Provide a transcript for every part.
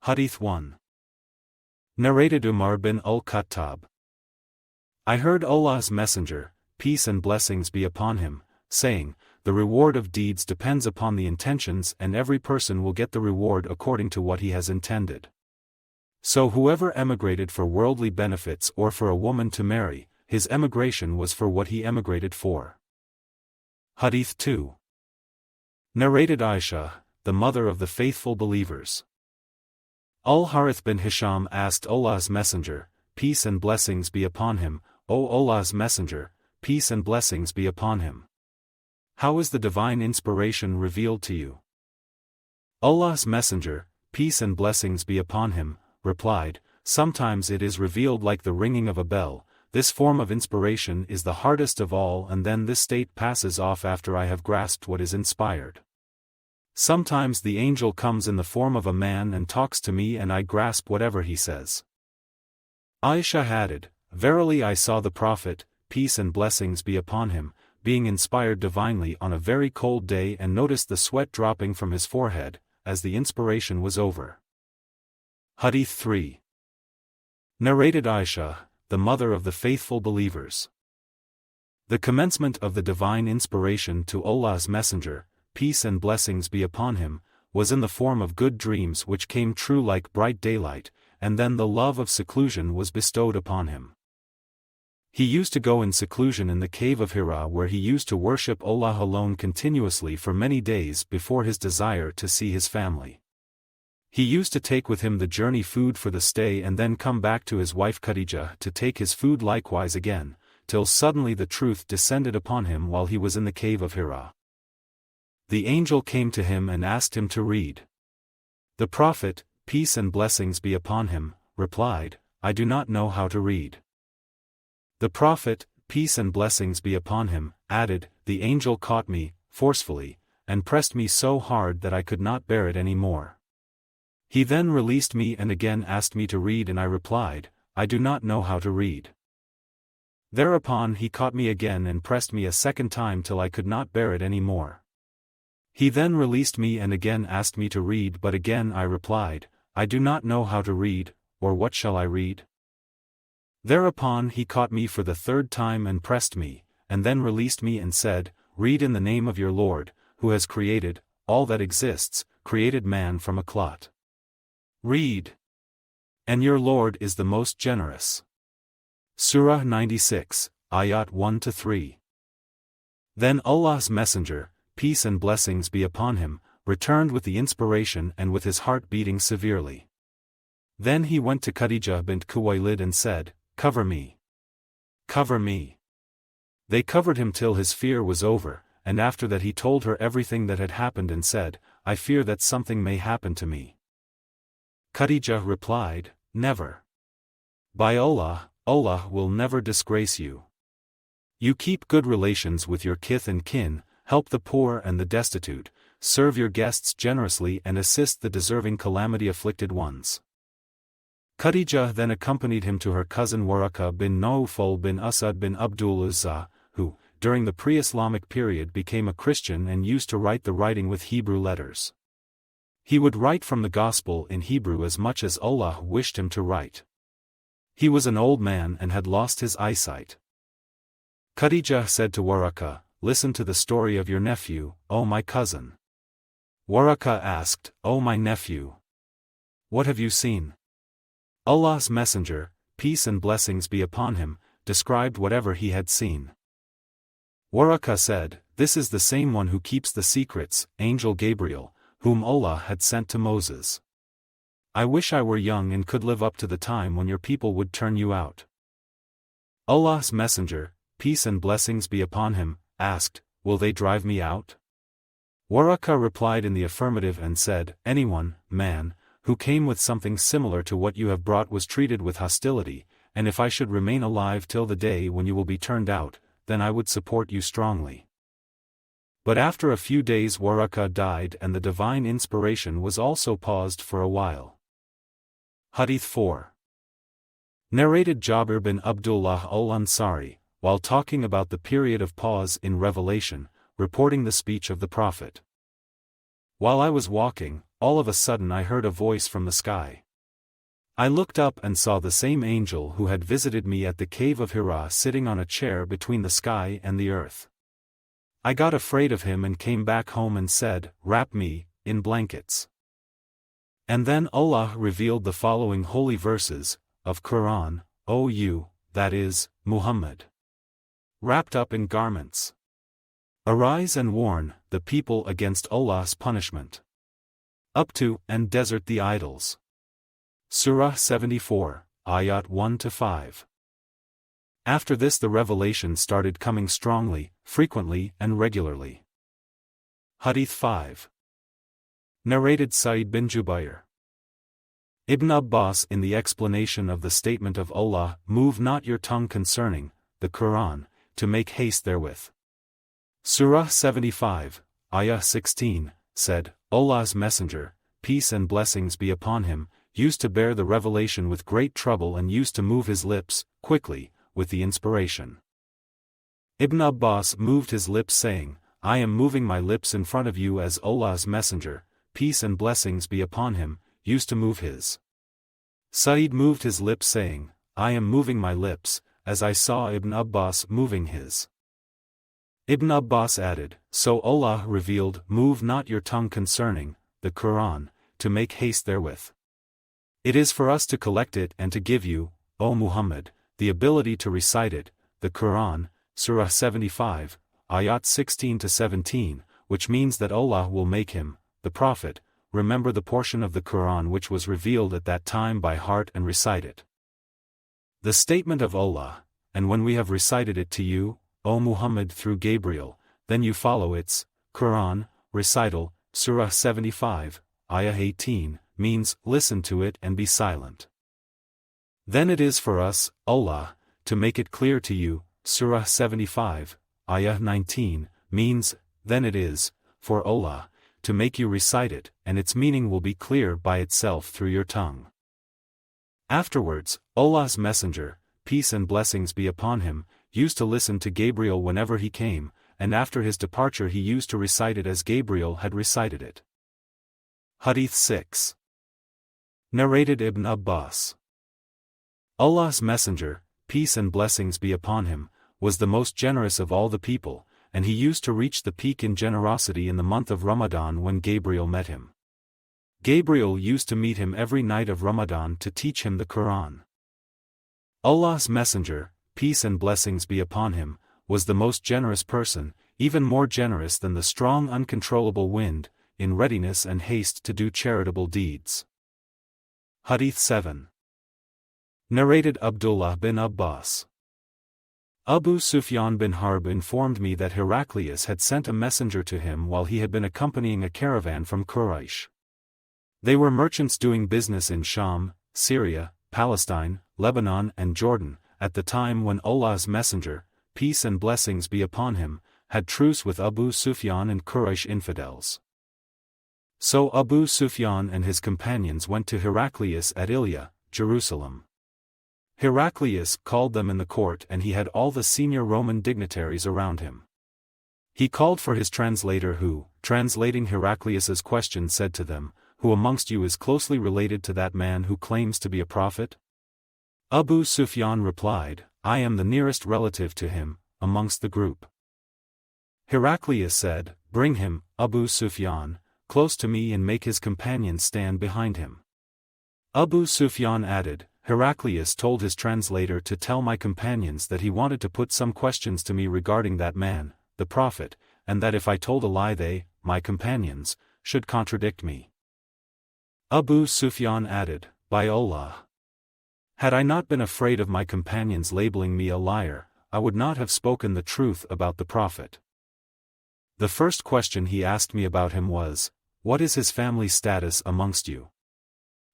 Hadīth 1. Narrated Umar bin al-Khattab. I heard Allah's Messenger, peace and blessings be upon him, saying, the reward of deeds depends upon the intentions and every person will get the reward according to what he has intended. So whoever emigrated for worldly benefits or for a woman to marry, his emigration was for what he emigrated for. Hadīth 2. Narrated Aisha, the mother of the faithful believers. Al-Harith bin Hisham asked Allah's Messenger, peace and blessings be upon him, O Allah's Messenger, peace and blessings be upon him. How is the divine inspiration revealed to you? Allah's Messenger, peace and blessings be upon him, replied, sometimes it is revealed like the ringing of a bell. This form of inspiration is the hardest of all, and then this state passes off after I have grasped what is inspired. Sometimes the angel comes in the form of a man and talks to me and I grasp whatever he says. Aisha added, verily I saw the Prophet, peace and blessings be upon him, being inspired divinely on a very cold day and noticed the sweat dropping from his forehead, as the inspiration was over. Hadīth 3. Narrated Aisha, the mother of the faithful believers. The commencement of the divine inspiration to Allah's Messenger, peace and blessings be upon him, was in the form of good dreams which came true like bright daylight, and then the love of seclusion was bestowed upon him. He used to go in seclusion in the cave of Hira where he used to worship Allah alone continuously for many days before his desire to see his family. He used to take with him the journey food for the stay and then come back to his wife Khadijah to take his food likewise again, till suddenly the truth descended upon him while he was in the cave of Hira. The angel came to him and asked him to read. The Prophet, peace and blessings be upon him, replied, I do not know how to read. The Prophet, peace and blessings be upon him, added, the angel caught me, forcefully, and pressed me so hard that I could not bear it any more. He then released me and again asked me to read and I replied, I do not know how to read. Thereupon he caught me again and pressed me a second time till I could not bear it any more. He then released me and again asked me to read, but again I replied, I do not know how to read, or what shall I read? Thereupon he caught me for the third time and pressed me, and then released me and said, read in the name of your Lord, who has created all that exists, created man from a clot. Read. And your Lord is the most generous. Surah 96, Ayat 1-3. Then Allah's Messenger, peace and blessings be upon him, returned with the inspiration and with his heart beating severely. Then he went to Khadijah bint Khuwaylid and said, cover me. Cover me. They covered him till his fear was over, and after that he told her everything that had happened and said, I fear that something may happen to me. Khadijah replied, never. By Allah, Allah will never disgrace you. You keep good relations with your kith and kin, help the poor and the destitute, serve your guests generously and assist the deserving calamity-afflicted ones. Khadijah then accompanied him to her cousin Waraqah bin Nawfal bin Asad bin Abdul Uzza, who, during the pre-Islamic period became a Christian and used to write the writing with Hebrew letters. He would write from the Gospel in Hebrew as much as Allah wished him to write. He was an old man and had lost his eyesight. Khadijah said to Waraqah, listen to the story of your nephew, O my cousin. Waraqah asked, O my nephew, what have you seen? Allah's Messenger, peace and blessings be upon him, described whatever he had seen. Waraqah said, this is the same one who keeps the secrets, Angel Gabriel, whom Allah had sent to Moses. I wish I were young and could live up to the time when your people would turn you out. Allah's Messenger, peace and blessings be upon him, asked, will they drive me out? Waraqah replied in the affirmative and said, anyone, man, who came with something similar to what you have brought was treated with hostility, and if I should remain alive till the day when you will be turned out, then I would support you strongly. But after a few days Waraqah died and the divine inspiration was also paused for a while. Hadīth 4. Narrated Jabir bin Abdullāh al-Ansari, while talking about the period of pause in revelation, reporting the speech of the Prophet. While I was walking, all of a sudden I heard a voice from the sky. I looked up and saw the same angel who had visited me at the cave of Hira sitting on a chair between the sky and the earth. I got afraid of him and came back home and said, "Wrap me in blankets." And then Allah revealed the following holy verses of Quran, "O you, that is, Muhammad, wrapped up in garments, arise and warn the people against Allah's punishment. Up to and desert the idols." Surah 74, Ayat 1-5. After this the revelation started coming strongly, frequently and regularly. Hadith 5. Narrated Sa'id bin Jubayr. Ibn Abbas in the explanation of the statement of Allah, "Move not your tongue concerning the Quran, to make haste therewith." Surah 75, Ayah 16, said, Allah's Messenger, peace and blessings be upon him, used to bear the revelation with great trouble and used to move his lips, quickly, with the inspiration. Ibn Abbas moved his lips saying, "I am moving my lips in front of you as Allah's Messenger, peace and blessings be upon him, used to move his." Sa'id moved his lips saying, "I am moving my lips, as I saw Ibn Abbas moving his." Ibn Abbas added, "So Allah revealed, move not your tongue concerning the Quran, to make haste therewith. It is for us to collect it and to give you, O Muhammad, the ability to recite it, the Quran." Surah 75, Ayat 16-17, which means that Allah will make him, the Prophet, remember the portion of the Quran which was revealed at that time by heart and recite it. The statement of Allah, "And when we have recited it to you, O Muhammad through Gabriel, then you follow its Quran recital." Surah 75, Ayah 18, means, listen to it and be silent. Then it is for us, Allah, to make it clear to you. Surah 75, Ayah 19, means, then it is, for Allah, to make you recite it, and its meaning will be clear by itself through your tongue. Afterwards, Allah's Messenger, peace and blessings be upon him, used to listen to Gabriel whenever he came, and after his departure he used to recite it as Gabriel had recited it. Hadith 6. Narrated Ibn Abbas. Allah's Messenger, peace and blessings be upon him, was the most generous of all the people, and he used to reach the peak in generosity in the month of Ramadan when Gabriel met him. Gabriel used to meet him every night of Ramadan to teach him the Quran. Allah's Messenger, peace and blessings be upon him, was the most generous person, even more generous than the strong uncontrollable wind, in readiness and haste to do charitable deeds. Hadith 7. Narrated Abdullāh bin Abbas. Abu Sufyan bin Harb informed me that Heraclius had sent a messenger to him while he had been accompanying a caravan from Quraysh. They were merchants doing business in Sham, Syria, Palestine, Lebanon and Jordan, at the time when Allah's Messenger, peace and blessings be upon him, had truce with Abu Sufyan and Quraysh infidels. So Abu Sufyan and his companions went to Heraclius at Ilya, Jerusalem. Heraclius called them in the court and he had all the senior Roman dignitaries around him. He called for his translator who, translating Heraclius's question said to them, "Who amongst you is closely related to that man who claims to be a prophet?" Abu Sufyan replied, "I am the nearest relative to him, amongst the group." Heraclius said, "Bring him, Abu Sufyan, close to me and make his companions stand behind him." Abu Sufyan added, "Heraclius told his translator to tell my companions that he wanted to put some questions to me regarding that man, the Prophet, and that if I told a lie they, my companions, should contradict me." Abu Sufyan added, "By Allah, had I not been afraid of my companions labeling me a liar, I would not have spoken the truth about the Prophet. The first question he asked me about him was, 'What is his family status amongst you?'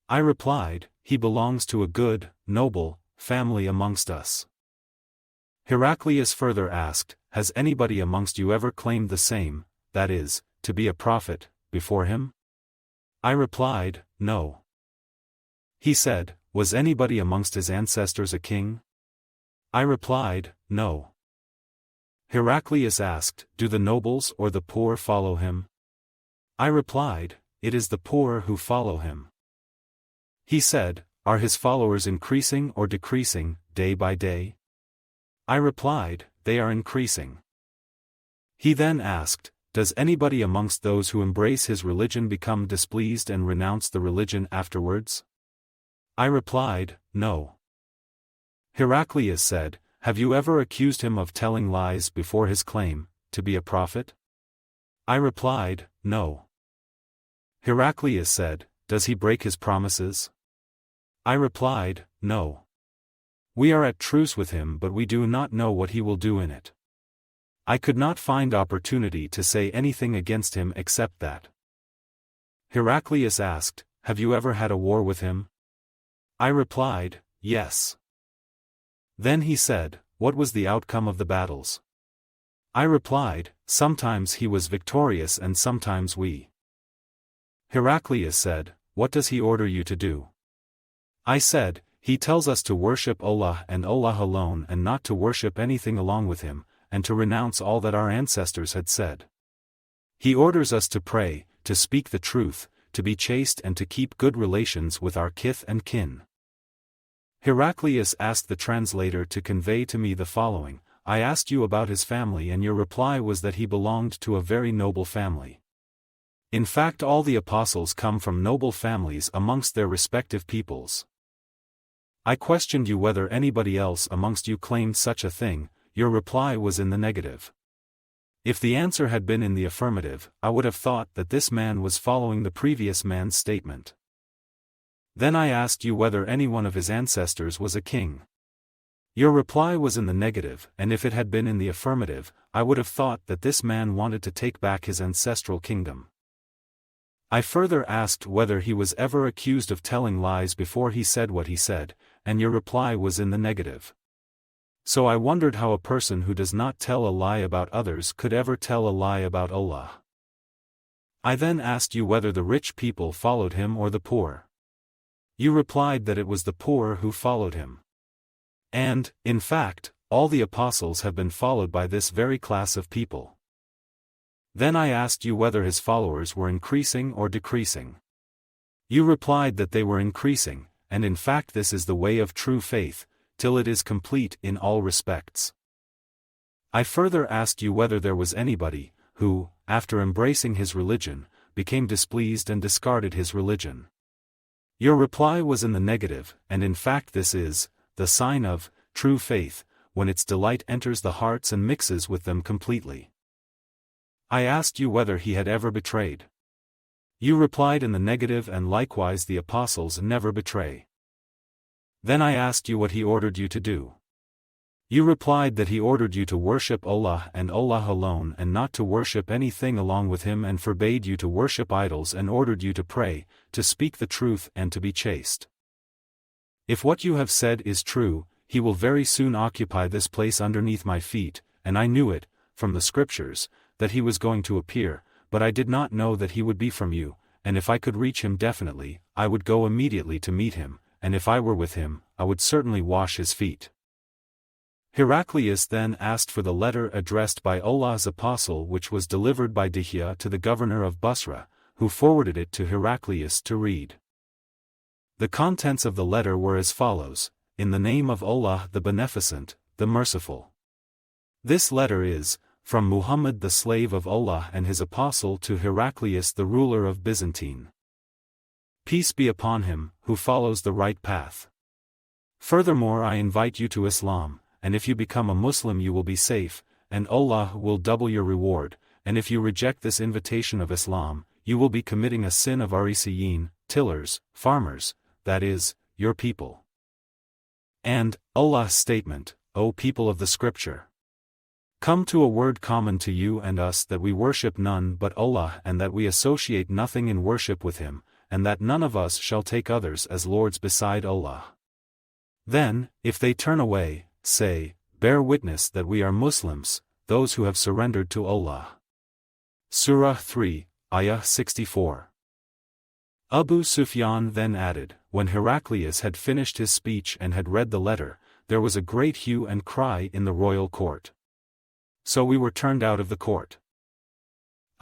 I replied, 'He belongs to a good, noble, family amongst us.' Heraclius further asked, 'Has anybody amongst you ever claimed the same, that is, to be a prophet, before him?' I replied, 'No.' He said, 'Was anybody amongst his ancestors a king?' I replied, 'No.' Heraclius asked, 'Do the nobles or the poor follow him?' I replied, "It is the poor who follow him." He said, "Are his followers increasing or decreasing, day by day?" I replied, "They are increasing." He then asked, "Does anybody amongst those who embrace his religion become displeased and renounce the religion afterwards?" I replied, "No." Heraclius said, "Have you ever accused him of telling lies before his claim to be a prophet?" I replied, "No." Heraclius said, "Does he break his promises?" I replied, "No. We are at truce with him, but we do not know what he will do in it." I could not find opportunity to say anything against him except that. Heraclius asked, "Have you ever had a war with him?" I replied, "Yes." Then he said, "What was the outcome of the battles?" I replied, "Sometimes he was victorious and sometimes we." Heraclius said, "What does he order you to do?" I said, "He tells us to worship Allah and Allah alone and not to worship anything along with him, and to renounce all that our ancestors had said. He orders us to pray, to speak the truth, to be chaste and to keep good relations with our kith and kin." Heraclius asked the translator to convey to me the following: "I asked you about his family and your reply was that he belonged to a very noble family. In fact, all the apostles come from noble families amongst their respective peoples. I questioned you whether anybody else amongst you claimed such a thing. Your reply was in the negative. If the answer had been in the affirmative, I would have thought that this man was following the previous man's statement. Then I asked you whether any one of his ancestors was a king. Your reply was in the negative, and if it had been in the affirmative, I would have thought that this man wanted to take back his ancestral kingdom. I further asked whether he was ever accused of telling lies before he said what he said, and your reply was in the negative. So I wondered how a person who does not tell a lie about others could ever tell a lie about Allah. I then asked you whether the rich people followed him or the poor. You replied that it was the poor who followed him. And, in fact, all the apostles have been followed by this very class of people. Then I asked you whether his followers were increasing or decreasing. You replied that they were increasing, and in fact this is the way of true faith, till it is complete in all respects. I further asked you whether there was anybody, who, after embracing his religion, became displeased and discarded his religion. Your reply was in the negative, and in fact this is the sign of true faith, when its delight enters the hearts and mixes with them completely. I asked you whether he had ever betrayed. You replied in the negative, and likewise the apostles never betray. Then I asked you what he ordered you to do. You replied that he ordered you to worship Allah and Allah alone and not to worship anything along with him, and forbade you to worship idols and ordered you to pray, to speak the truth and to be chaste. If what you have said is true, he will very soon occupy this place underneath my feet, and I knew it, from the scriptures, that he was going to appear, but I did not know that he would be from you, and if I could reach him definitely, I would go immediately to meet him, and if I were with him, I would certainly wash his feet." Heraclius then asked for the letter addressed by Allah's apostle, which was delivered by Dihya to the governor of Basra, who forwarded it to Heraclius to read. The contents of the letter were as follows: "In the name of Allah the Beneficent, the Merciful. This letter is, from Muhammad the slave of Allah and his apostle to Heraclius the ruler of Byzantine. Peace be upon him, who follows the right path. Furthermore, I invite you to Islam, and if you become a Muslim you will be safe, and Allah will double your reward, and if you reject this invitation of Islam, you will be committing a sin of Arisiyin, tillers, farmers, that is, your people. And, Allah's statement, O people of the scripture. Come to a word common to you and us, that we worship none but Allah and that we associate nothing in worship with him, and that none of us shall take others as lords beside Allah. Then, if they turn away, say, bear witness that we are Muslims, those who have surrendered to Allah." Surah 3, Ayah 64. Abu Sufyan then added, when Heraclius had finished his speech and had read the letter, there was a great hue and cry in the royal court. So we were turned out of the court.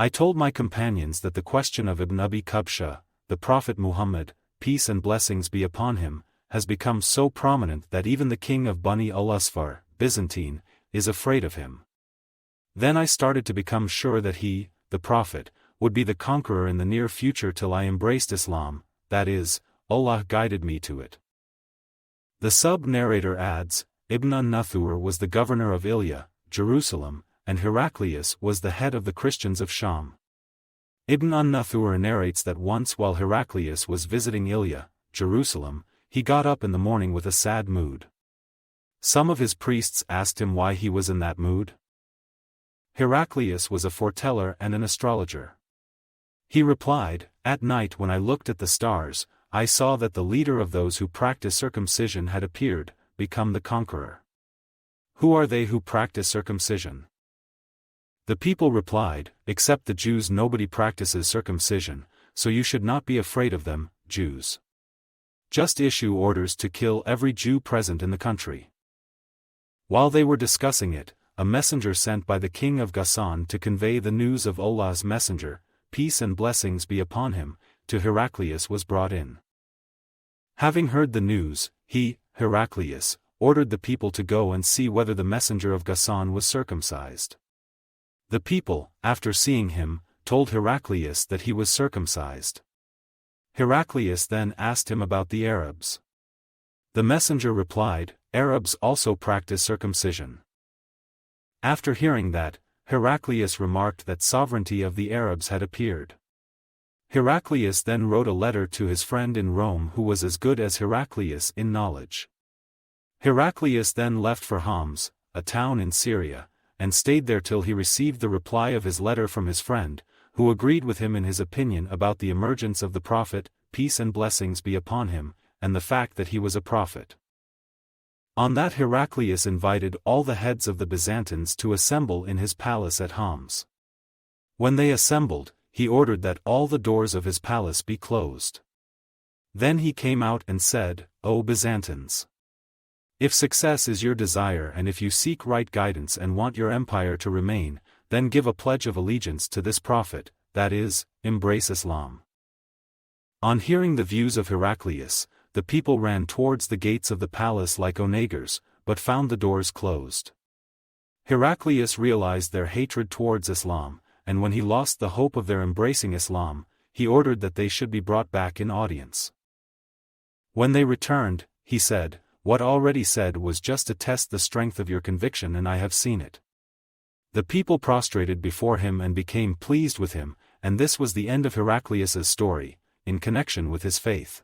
I told my companions that the question of Ibn Abi Qabsha, the Prophet Muhammad, peace and blessings be upon him, has become so prominent that even the king of Bani al-Asfar, Byzantine, is afraid of him. Then I started to become sure that he, the Prophet, would be the conqueror in the near future till I embraced Islam, that is, Allah guided me to it. The sub-narrator adds, Ibn an-Nathur was the governor of Ilya, Jerusalem, and Heraclius was the head of the Christians of Sham. Ibn an-Nathur narrates that once while Heraclius was visiting Ilya, Jerusalem, he got up in the morning with a sad mood. Some of his priests asked him why he was in that mood. Heraclius was a foreteller and an astrologer. He replied, "At night when I looked at the stars, I saw that the leader of those who practice circumcision had appeared, become the conqueror." Who are they who practice circumcision? The people replied, "Except the Jews nobody practices circumcision, so you should not be afraid of them, Jews. Just issue orders to kill every Jew present in the country." While they were discussing it, a messenger sent by the king of Ghassan to convey the news of Allah's messenger, peace and blessings be upon him, to Heraclius was brought in. Having heard the news, he, Heraclius, ordered the people to go and see whether the messenger of Ghassan was circumcised. The people, after seeing him, told Heraclius that he was circumcised. Heraclius then asked him about the Arabs. The messenger replied, "Arabs also practice circumcision." After hearing that, Heraclius remarked that sovereignty of the Arabs had appeared. Heraclius then wrote a letter to his friend in Rome who was as good as Heraclius in knowledge. Heraclius then left for Homs, a town in Syria, and stayed there till he received the reply of his letter from his friend, who agreed with him in his opinion about the emergence of the Prophet, peace and blessings be upon him, and the fact that he was a prophet. On that Heraclius invited all the heads of the Byzantines to assemble in his palace at Homs. When they assembled, he ordered that all the doors of his palace be closed. Then he came out and said, "O Byzantines! If success is your desire and if you seek right guidance and want your empire to remain, then give a pledge of allegiance to this prophet, that is, embrace Islam." On hearing the views of Heraclius, the people ran towards the gates of the palace like onagers, but found the doors closed. Heraclius realized their hatred towards Islam, and when he lost the hope of their embracing Islam, he ordered that they should be brought back in audience. When they returned, he said, "What already said was just to test the strength of your conviction and I have seen it." The people prostrated before him and became pleased with him, and this was the end of Heraclius's story, in connection with his faith.